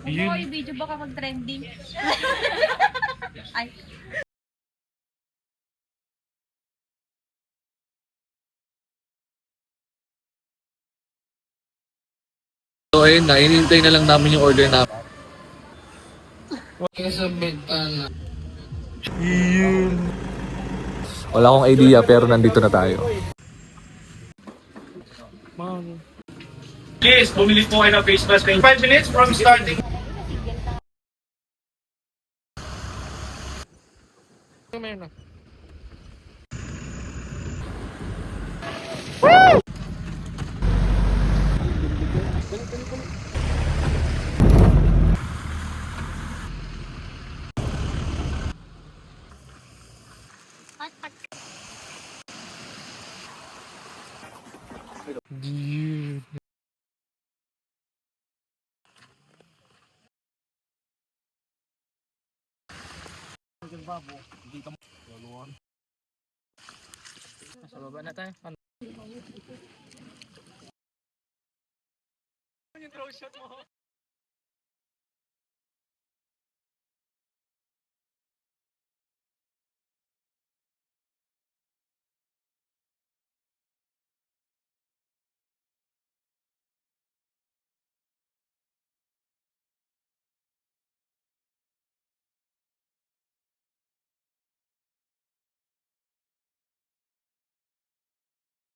Huwag mo kayo video baka mag-trending. Ay. So ayun na, inintay na lang namin yung order namin. Wala akong idea pero nandito na tayo. Please, bumili po kayo ng face mask. 5 minutes from starting. Sa baba na tayo.